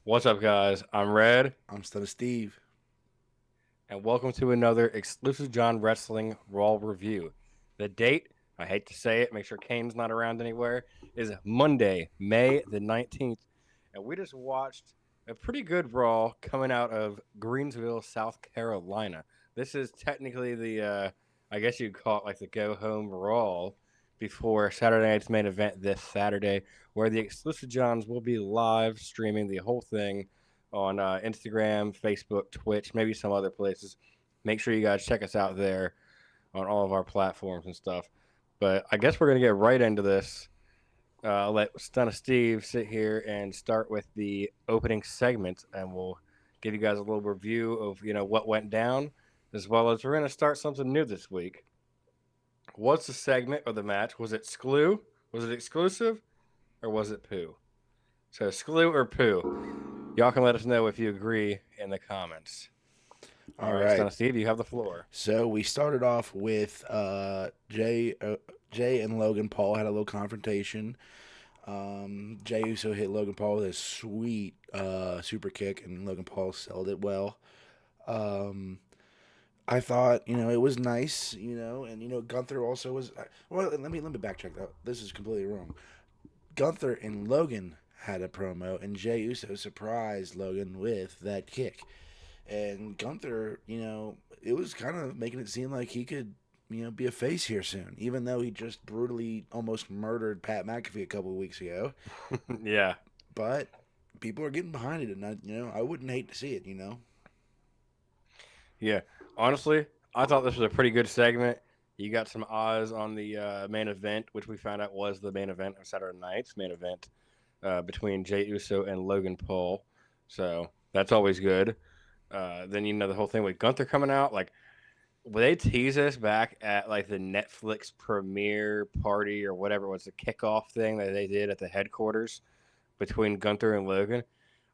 What's up, guys? I'm Red, I'm Stunna Steve. and welcome to another exclusive John Wrestling Raw review. The date, I hate to say it, make sure Kane's not around anywhere, is Monday, May the 19th. And we just watched a pretty good Raw coming out of Greensville, South Carolina. This is technically I guess you'd call it like the go home Raw before Saturday night's main event this Saturday, where the exclusive Johns will be live streaming the whole thing on Instagram, Facebook, Twitch, maybe some other places. Make sure you guys check us out there on all of our platforms and stuff. But I guess we're gonna get right into this. I'll let Stunna Steve sit here and start with the opening segment, and we'll give you guys a little review of what went down, as well as we're gonna start something new this week. What's the segment or the match? Was it Sklew? Was it exclusive? Or was it Poo? So Sklew or Poo? Y'all can let us know if you agree in the comments. All All right, right. Stunna Steve, you have the floor. So we started off with Jay and Logan Paul had a little confrontation. Jay Uso hit Logan Paul with a sweet super kick, and Logan Paul sold it well. Um, I thought it was nice, and Gunther also was. Well, let me backtrack that. This is completely wrong. Gunther and Logan had a promo, and Jay Uso surprised Logan with that kick. And Gunther, it was kind of making it seem like he could, be a face here soon, even though he just brutally almost murdered Pat McAfee a couple of weeks ago. Yeah, But people are getting behind it, and I wouldn't hate to see it. yeah. Honestly, I thought this was a pretty good segment. You got some eyes on the main event, which we found out was the main event of Saturday night's main event between Jay Uso and Logan Paul. So that's always good. Then the whole thing with Gunther coming out, like will they tease us back at like the Netflix premiere party or whatever it was, the kickoff thing that they did at the headquarters between Gunther and Logan?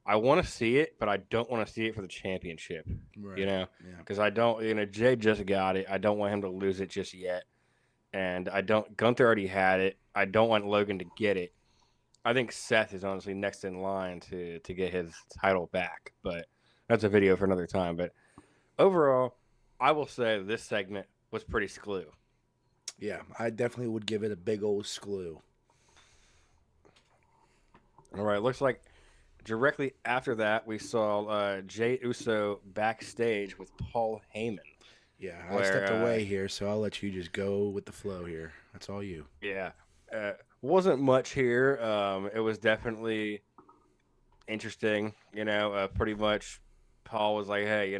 I want to see it, but I don't want to see it for the championship. You Right. know, Yeah. because I don't. Jay just got it. I don't want him to lose it just yet, and I don't. Gunther already had it. I don't want Logan to get it. I think Seth is honestly next in line to get his title back, but that's a video for another time. But overall, I will say this segment was pretty screw. Yeah. I definitely would give it a big old screw. All right, looks like directly after that we saw Jay Uso backstage with Paul Heyman, Yeah. I where stepped away here, so I'll let you just go with the flow here. That's all you. yeah, wasn't much here. It was definitely interesting. Pretty much Paul was like, "Hey,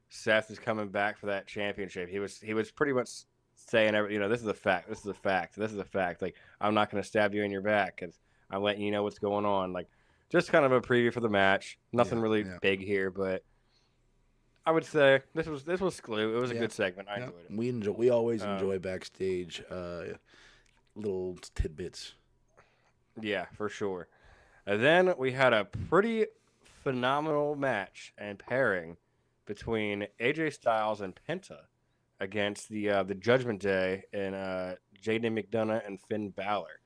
Seth is coming back for that championship." He was pretty much saying, this is a fact. This is a fact. This is a fact. Like, I'm not going to stab you in your back because I'm letting you know what's going on. Like, just kind of a preview for the match. Nothing Yeah. really Yeah. big here, but I would say this was Glue. It was a Yeah. good segment. I Yeah. enjoyed it. We always Um, enjoy backstage little tidbits. yeah, for sure. And then we had a pretty phenomenal match and pairing between AJ Styles and Penta against the Judgment Day and Jaden McDonough and Finn Balor.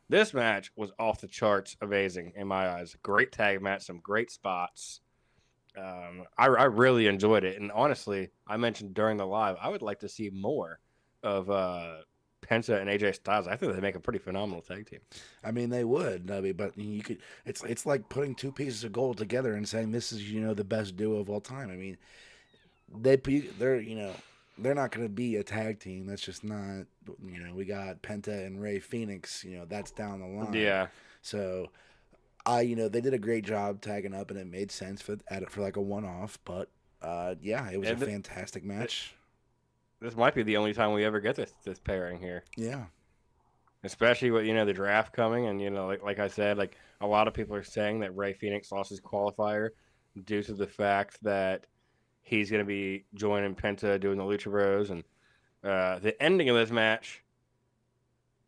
This match was off the charts, amazing in my eyes. Great tag match, some great spots. I really enjoyed it, and honestly, I mentioned during the live I would like to see more of Penta and AJ Styles. I think they make a pretty phenomenal tag team. I mean, they would. I mean, but you could. It's like putting two pieces of gold together and saying this is the best duo of all time. I mean, they're not going to be a tag team. That's just not. We got Penta and Ray Phoenix. That's down the line. Yeah, So they did a great job tagging up, and it made sense for like a one off. But yeah, it was a and fantastic match. this might be the only time we ever get this pairing here, Yeah, especially with the draft coming, and like I said, like a lot of people are saying that Ray Phoenix lost his qualifier due to the fact that he's going to be joining Penta doing the Lucha Bros, and the ending of this match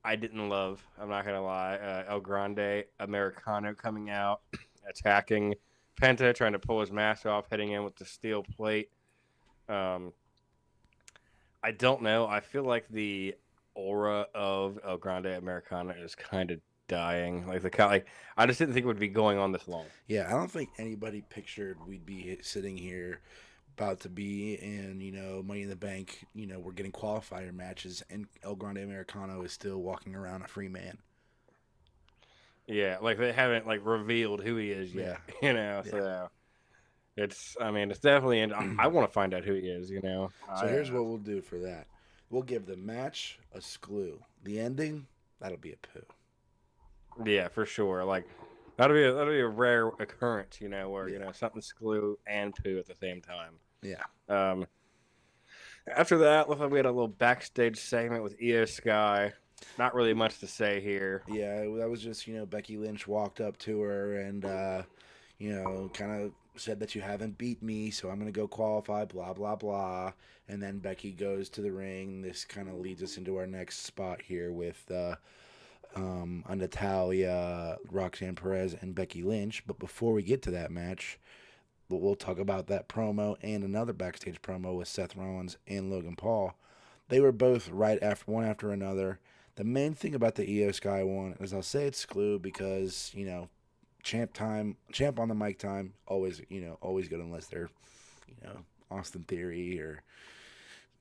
I didn't love. I'm not gonna lie. El Grande Americano coming out, attacking Penta, trying to pull his mask off, hitting him with the steel plate. Um, I don't know. I feel like the aura of El Grande Americana is kind of dying. Like the like, I just didn't think it would be going on this long. Yeah, I don't think anybody pictured we'd be sitting here about to be in, Money in the Bank. We're getting qualifier matches, and El Grande Americano is still walking around a free man. Yeah, like they haven't like revealed who he is Yeah, yet. You know, yeah. so it's. I mean, it's definitely. And I want to find out who he is. You know, So here's what we'll do for that. We'll give the match a screw. The ending, that'll be a poo. Yeah, for sure. Like that'll be a rare occurrence. You know, where Yeah, something's glue and poo at the same time. yeah. Um, After that, looks like we had a little backstage segment with Io Sky. Not really much to say here. Yeah, that was just, Becky Lynch walked up to her and, kind of said that you haven't beat me, so I'm going to go qualify, blah, blah, blah. And then Becky goes to the ring. This kind of leads us into our next spot here with Natalia, Roxanne Perez, and Becky Lynch. But before we get to that match, we'll talk about that promo and another backstage promo with Seth Rollins and Logan Paul. They were both right after one after another. The main thing about the Io Sky one is I'll say it's Screw because, champ on the mic time, always good unless they're, Austin Theory or,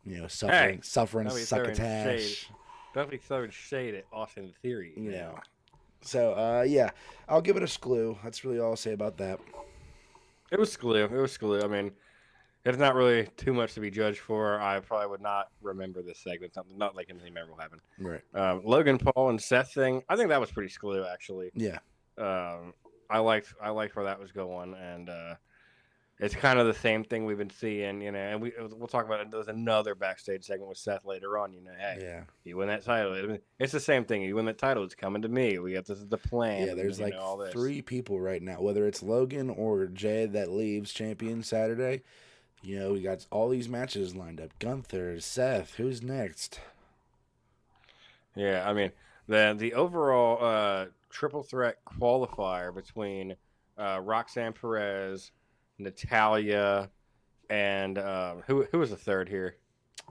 Hey, suffering don't be throwing shade. succotash. Don't be throwing shade at Austin Theory. You know. So, yeah, I'll give it a Screw. That's really all I'll say about that. It was glue. It was glue. I mean, it's not really too much to be judged for. I probably would not remember this segment. Something not like anything memorable happened. Right. Logan Paul and Seth thing. I think that was pretty glue actually. Yeah. I liked where that was going, and it's kind of the same thing we've been seeing, And we'll talk about it. There's another backstage segment with Seth later on. Hey, Yeah. you win that title. It's the same thing. You win that title, it's coming to me. We got this is the plan. Yeah, there's like all this. 3 people right now, whether it's Logan or Jay that leaves champion Saturday. We got all these matches lined up. Gunther, Seth, who's next? Yeah, I mean the overall triple threat qualifier between Roxanne Perez, Natalia, and who was the third here?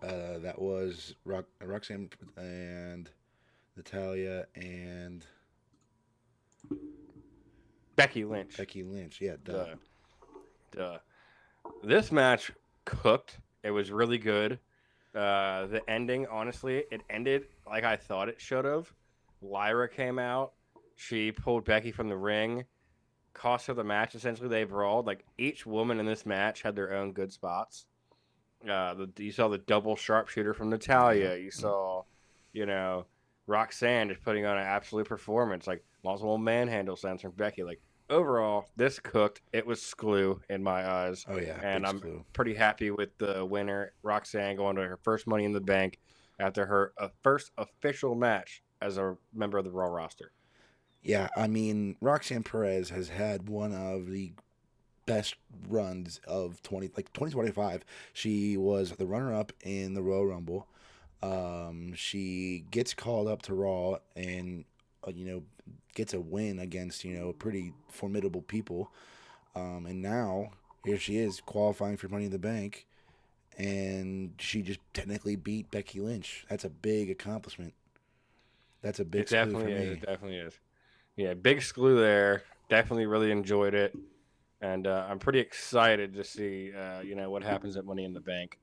That was Roxanne and Natalia and Becky Lynch. Becky Lynch. Yeah, duh. Duh. This match cooked. It was really good. The ending, honestly, it ended like I thought it should have. Lyra came out. She pulled Becky from the ring. Cost her the match. Essentially, they brawled. Like each woman in this match had their own good spots. You saw the double sharpshooter from Natalia. You saw, Roxanne just putting on an absolute performance. Like multiple manhandle slams from Becky. Like overall, this cooked. It was Screw in my eyes. Oh yeah, and I'm pretty happy with the winner, Roxanne, going to her first Money in the Bank after her first official match as a member of the Raw roster. Yeah, I mean, Roxanne Perez has had one of the best runs of 2025. She was the runner-up in the Royal Rumble. She gets called up to Raw and gets a win against pretty formidable people. And now here she is qualifying for Money in the Bank, and she just technically beat Becky Lynch. That's a big accomplishment. That's a big screw for me. It definitely is. Yeah, big screw there. Definitely really enjoyed it. And I'm pretty excited to see, what happens at Money in the Bank.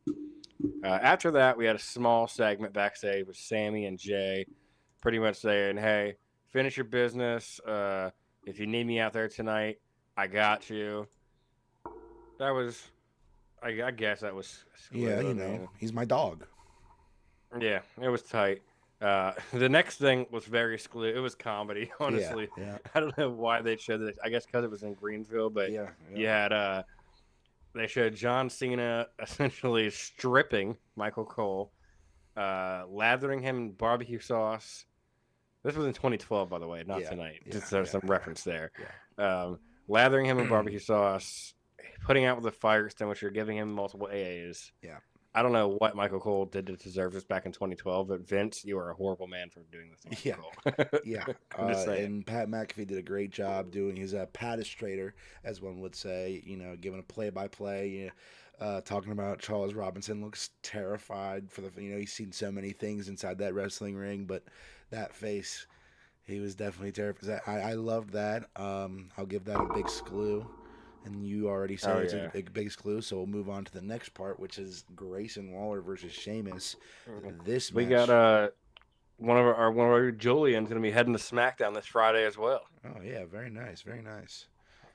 After that, we had a small segment backstage with Sammy and Jay, pretty much saying, "Hey, finish your business. If you need me out there tonight, I got you." That was, I guess that was. Yeah, he's my dog. Yeah, it was tight. The next thing was very exclusive. It was comedy, honestly. Yeah. I don't know why they showed this. I guess because it was in Greenville, but yeah. you had they showed John Cena essentially stripping Michael Cole, lathering him in barbecue sauce. This was in 2012, by the way, not tonight. Just there's some reference there. Yeah. Lathering him in barbecue sauce, putting out with a fire extinguisher, giving him multiple AAs. Yeah. I don't know what Michael Cole did to deserve this back in 2012, but Vince, you are a horrible man for doing this. Yeah, Cole. yeah. And Pat McAfee did a great job doing his padistrator, as one would say. Giving a play-by-play. Talking about Charles Robinson looks terrified for the. He's seen so many things inside that wrestling ring, but that face, He was definitely terrible. I loved that. I'll give that a big screw. And you already say Oh it's a, yeah. a big screw, so we'll move on to the next part, which is Grayson Waller versus Sheamus. Mhm. This We got match. one of our Julians gonna be heading to SmackDown this Friday as well. Oh yeah, very nice, very nice.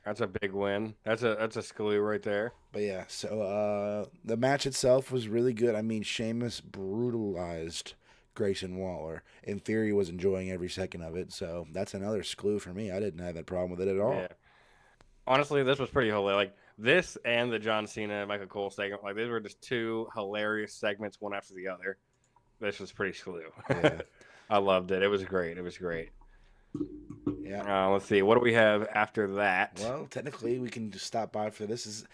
That's a big win. That's a screw right there. But yeah, so the match itself was really good. I mean, Sheamus brutalized Grayson Waller. In theory, was enjoying every second of it. So that's another screw for me. I didn't have that problem with it at all. Yeah. Honestly, this was pretty hilarious. Like this and the John Cena Michael Cole segment, like these were just two hilarious segments, one after the other. This was pretty slew. Yeah, I loved it. It was great. It was great. yeah. Let's see. What do we have after that? Well, technically, we can just stop by for this is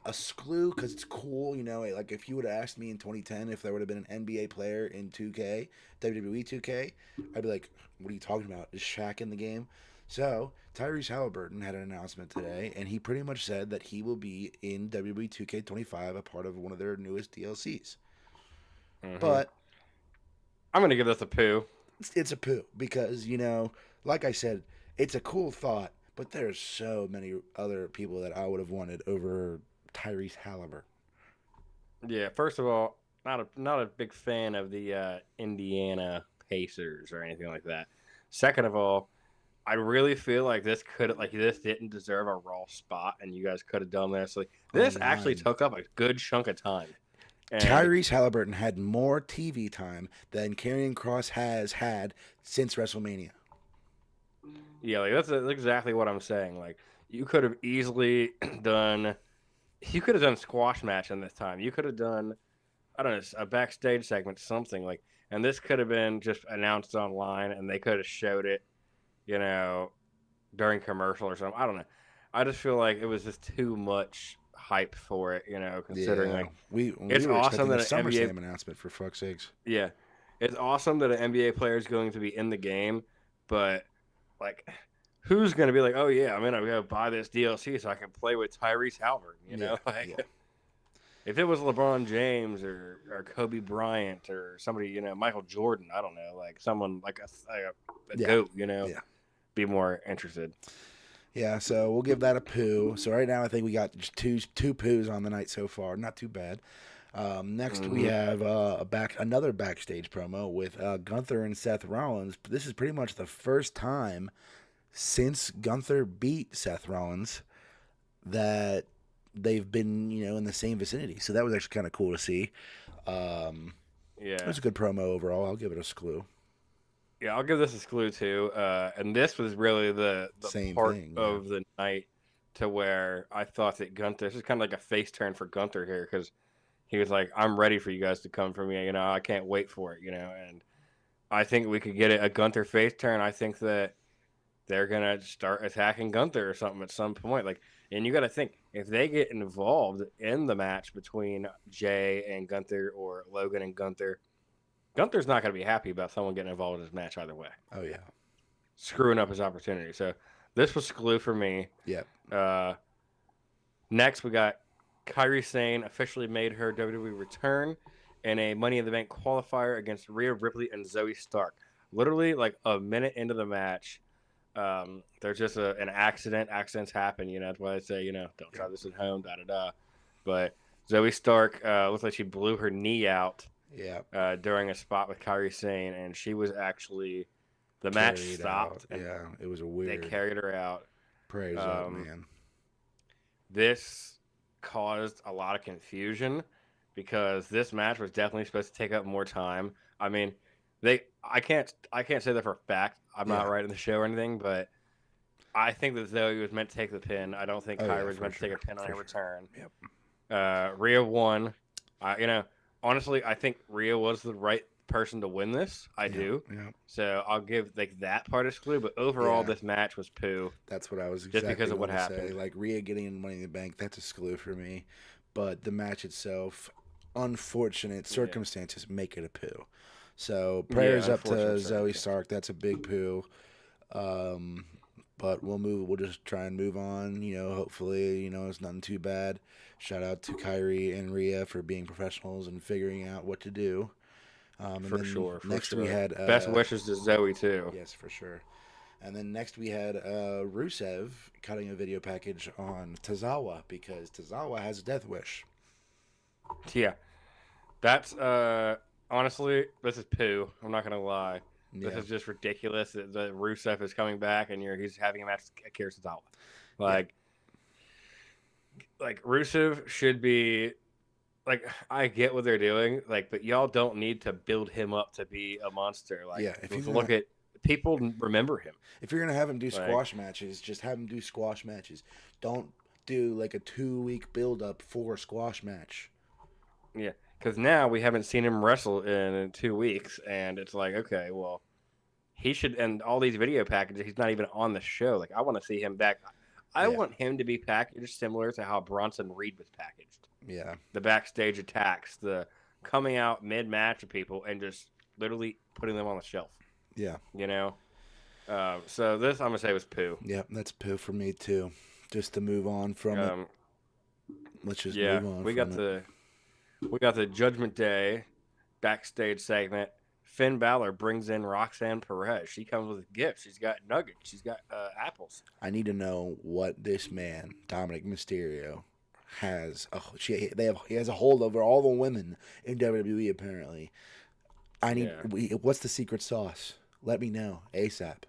a screw because it's cool. You know, like if you would have asked me in 2010 if there would have been an NBA player in 2K, WWE 2K, I'd be like, "What are you talking about? Is Shaq in the game?" So Tyrese Halliburton had an announcement today, and he pretty much said that he will be in WWE 2K25, a part of one of their newest DLCs. Hmm. But I'm gonna give this a poo. it's a poo because like I said, it's a cool thought, but there's so many other people that I would have wanted over Tyrese Halliburton. Yeah. First of all, not a big fan of the Indiana Pacers or anything like that. Second of all, I really feel like this didn't deserve a Raw spot, and you guys could have done this. Like Oh this actually my! took up a good chunk of time, and Tyrese Halliburton had more TV time than Karrion Cross has had since WrestleMania. yeah, like that's exactly what I'm saying. Like you could have easily done, you could have done squash match in this time. You could have done, I don't know, a backstage segment, something like, and this could have been just announced online, and they could have showed it, you know, during commercial or something. I don't know. I just feel like it was just too much hype for it, considering Yeah, like we it's were awesome expecting a that an NBA, SummerSlam announcement for fuck's sakes. yeah, it's awesome that an NBA player is going to be in the game, but like, who's going to be like, oh yeah, I'm gonna go buy this DLC so I can play with Tyrese Halliburton? Yeah, Like yeah, if it was LeBron James or Kobe Bryant or somebody, Michael Jordan, I don't know, like someone like a yeah, goat, yeah. be more interested. Yeah, so we'll give that a poo. So right now, I think we got just two poos on the night so far. Not too bad. Next, we Hmm. have another backstage promo with Gunther and Seth Rollins. This is pretty much the first time since Gunther beat Seth Rollins that they've been in the same vicinity. So that was actually kind of cool to see. It Yeah. was a good promo overall. I'll give it a screw. Yeah, I'll give this a clue too. And this was really the Same part thing. Yeah. of the night to where I thought that Gunther. This is kind of like a face turn for Gunther here because he was like, "I'm ready for you guys to come for me. I can't wait for it. And I think we could get a Gunther face turn. I think that they're gonna start attacking Gunther or something at some point. Like, and you got to think if they get involved in the match between Jay and Gunther or Logan and Gunther. Gunther's not going to be happy about someone getting involved in his match either way, Oh yeah. screwing up his opportunity. So this was glue for me. Yep. Uh, Next, we got Kyrie Sane officially made her WWE return in a Money in the Bank qualifier against Rhea Ripley and Zoe Stark. Literally, like a minute into the match, there's just an accident. Accidents happen, That's why I say, don't try Yep. this at home, da da da. But Zoe Stark looked like she blew her knee out Yep. during a spot with Kyrie Sane, and she was actually the match Carried out. stopped and Yeah. It was a they weird. carried her out. Prayers up, Um, man. this caused a lot of confusion because this match was definitely supposed to take up more time. I mean, I can't say that for a fact. I'm not Yeah. writing the show or anything, but I think that Zoe was meant to take the pin. I don't think Oh Kyrie yeah, was for meant to take sure. a pin on For her sure. return. Yep. Rhea won. Honestly, I think Rhea was the right person to win this. I Yep. do. Yep. So I'll give like that part of clue. But overall, Yeah. this match was poo That's what I was just because exactly of what going to say. happened. Like Rhea getting in Money in the Bank, that's a screw for me. But the match itself, unfortunate Yeah. circumstances make it a poo. So Yeah, prayers up unfortunate to Zoe circumstances. Stark. That's a big poo. Um, but we'll move. We'll just try and move on. Hopefully, it's nothing too bad. Shout out to Kyrie and Rhea for being professionals and figuring out what to do. And For then sure, for next we sure. had Best wishes to Zoe too. yes, for sure. And then next we had Rusev cutting a video package on Tozawa because Tozawa has a death wish. Yeah, that's honestly, this is poo. I'm not gonna lie. This Yeah, is just ridiculous that Rusev is coming back and he's having a match with Akira Tozawa. yeah, Like, Rusev should be like, I get what they're doing, like, but y'all don't need to build him up to be a monster. Like, yeah. let's look at people remember him. If you're gonna have him do Like, squash matches, just have him do squash matches. Don't do like a 2 week build up for a squash match. yeah, because now we haven't seen him wrestle in 2 weeks, and it's like, okay, well, he should. And all these video packages, he's not even on the show. Like, I want to see him back. I Yeah, want him to be packaged similar to how Bronson Reed was packaged. yeah, The backstage attacks, the coming out mid match of people, and just literally putting them on the shelf. yeah, You know. So this I'm gonna say was poo. yeah. That's poo for me too. Just to move on from it. Let's just Yeah, move on we from got it. the Judgment Day backstage segment. Finn Balor brings in Roxanne Perez. She comes with a gift. She's got nuggets. She's got apples. I need to know what this man, Dominic Mysterio, has. Oh, he has a hold over all the women in WWE. Apparently, Yeah, what's the secret sauce? Let me know ASAP.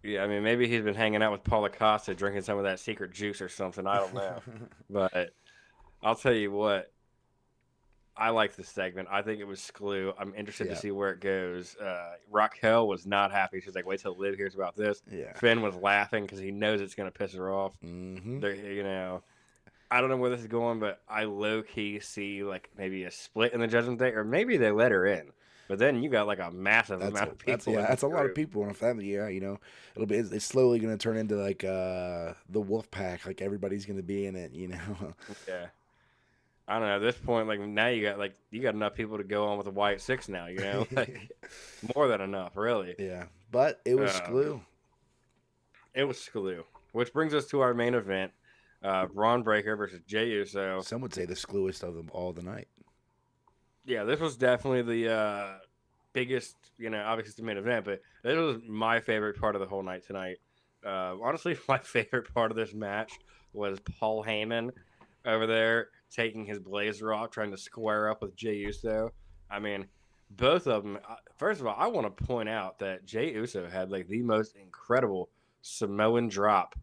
yeah. I mean, maybe he's been hanging out with Paula Costa, drinking some of that secret juice or something. I don't know, but I'll tell you what. I like this segment. I think it was Sklew. I'm interested to Yeah, see where it goes. Raquel was not happy. She's like, "Wait till Liv hears about this." yeah. Finn was laughing because he knows it's going to piss her off. Mm-hmm. You know, I don't know where this is going, but I low key see like maybe a split in the Judgment Day, or maybe they let her in. But then you got like a massive amount of people in this That's a lot of group. people in a family. Yeah, it's slowly gonna turn into like the Wolf Pack. Like everybody's gonna be in it. Yeah, I don't know. At this point, like now you got enough people to go on with the White Six now. You know, like more than enough, really. Yeah, but it was Um, Sklew. it was Sklew, which brings us to our main event: Braun Breaker versus Jey Uso. Some would say the Sklewiest of them all the night. Yeah, this was definitely the biggest. Obviously it's the main event, but this was my favorite part of the whole night tonight. Honestly, my favorite part of this match was Paul Heyman over there taking his blazer off, trying to square up with Jey Uso. I mean, both of them. First of all, I want to point out that Jey Uso had like the most incredible Samoan drop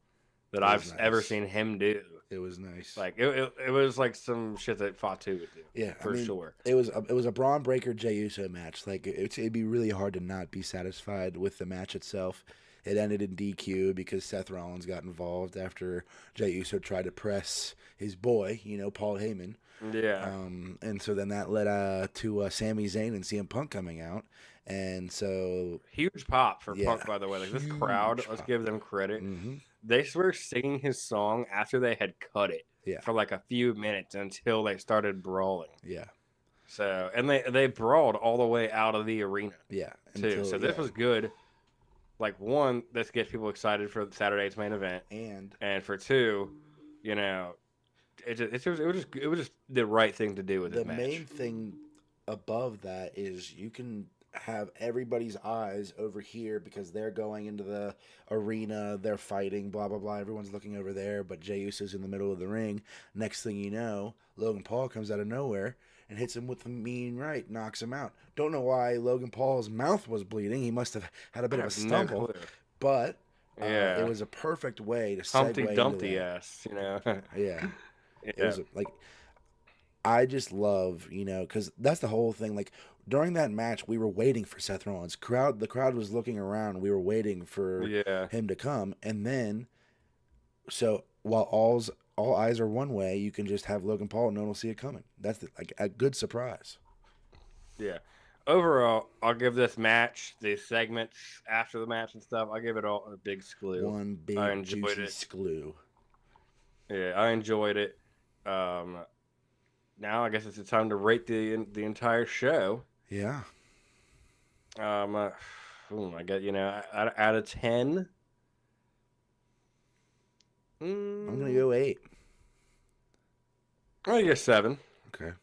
that It was I've ever nice. seen him do. It was nice. Like it was like some shit that Fatu would do. Yeah, I For mean, sure. it was a Braun Breaker Jey Uso match. Like it'd be really hard to not be satisfied with the match itself. It ended in DQ because Seth Rollins got involved after Jey Uso tried to press his boy, Paul Heyman. Yeah. And so then that led to Sami Zayn and CM Punk coming out. And so, Huge pop for yeah, Punk, by the way. Like this crowd, huge let's pop. give them credit. Mm-hmm. They were singing his song after they had cut it Yeah, for like a few minutes until they started brawling. yeah, So, and they brawled all the way out of the arena yeah. too. So this was good. Like one, this gets people excited for Saturday's main event, and and for two, you know, it was just the right thing to do with the this match. main thing above that is you can have everybody's eyes over here because they're going into the arena, they're fighting, blah blah blah. Everyone's looking over there, but Jey Uso's in the middle of the ring. Next thing you know, Logan Paul comes out of nowhere and hits him with a mean right, knocks him out. Don't know why Logan Paul's mouth was bleeding. He must have had a bit I of a have no stumble, clue. but it Yeah, was a perfect way to segue Humpty into Dumpty that. ass, you know. Yeah, it Yeah, was like I just love, because that's the whole thing. Like during that match, we were waiting for Seth Rollins. The crowd was looking around. We were waiting for yeah, him to come, and then so while all eyes are one way, you can just have Logan Paul, and no one will see it coming. That's like a good surprise. yeah. Overall, I'll give this match, the segments after the match and stuff, I'll give it all a big screw. One I big enjoyed juicy it. screw. Yeah, I enjoyed it. Um, Now I guess it's the time to rate the entire show. Yeah, Um, uh, I get out of 10. I'm gonna Mm, go 8. I guess 7. Okay,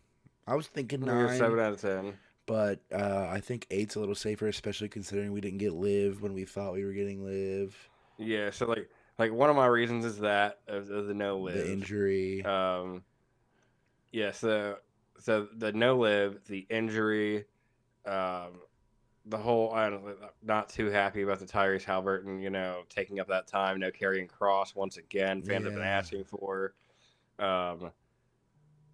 I was thinking I'm gonna go 7 9, out of 10. but I think 8's a little safer, especially considering we didn't get Liv when we thought we were getting Liv. Yeah, so like one of my reasons is that of the no The live. injury. Um, yeah, so the no live, the injury, um, the whole I'm not too happy about the Tyrese Halliburton, taking up that time, no carrying cross once again. Fans have been Yeah. asking for. Um,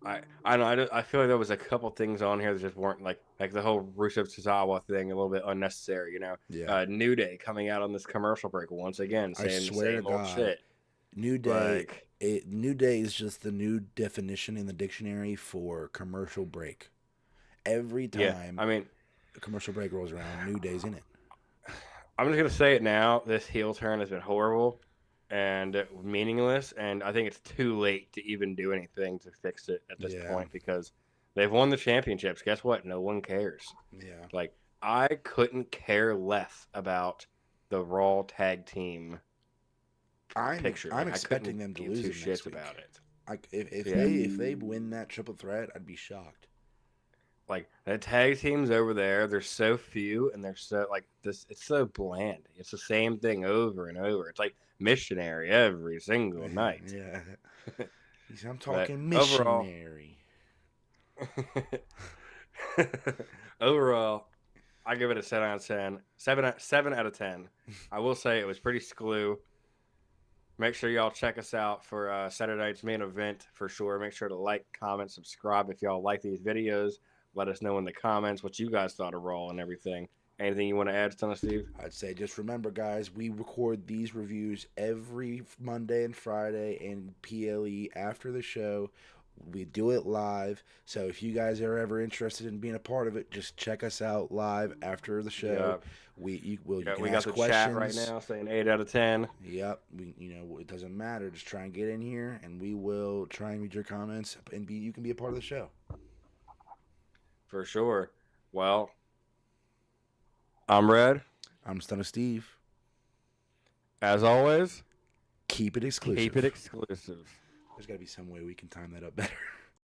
I don't know. I feel like there was a couple things on here that just weren't like the whole Rusev Tozawa thing a little bit unnecessary. Yeah. New Day coming out on this commercial break once again, I saying the swear to same old God, shit. New Day. Like, New Day is just the new definition in the dictionary for commercial break. Every yeah, time I mean, a commercial break rolls around, New Day's in it. I'm just gonna say it now. This heel turn has been horrible and meaningless, and I think it's too late to even do anything to fix it at this Yeah. point because they've won the championships. Guess what? No one cares. Yeah. Like, I couldn't care less about the Raw tag team picture. I'm Like, I expecting couldn't them to give lose two it next shits week. about it. Yeah. If they win that triple threat, I'd be shocked. Like, the tag teams over there, they're so few and they're so like this. It's so bland. It's the same thing over and over. It's like missionary every single night. Yeah. I'm But talking overall, missionary. overall, I give it a 7 out of 10. 7 out of 10. I will say it was pretty screw. Make sure y'all check us out for Saturday night's main event for sure. Make sure to like, comment, subscribe if y'all like these videos. Let us know in the comments what you guys thought of Raw and everything. Anything you want to add, Son of Steve? I'd say just remember, guys, we record these reviews every Monday and Friday in PLE after the show. We do it live. So if you guys are ever interested in being a part of it, just check us out live after the show. Yeah, You yeah. can We got ask the chat right questions. now saying 8 out of 10 Yep, it doesn't matter. Just try and get in here, and we will try and read your comments, and you can be a part of the show. for sure. Well, I'm Red. I'm Stunna Steve. As always, Keep it keep it exclusive. exclusive. There's got to be some way we can time that up better.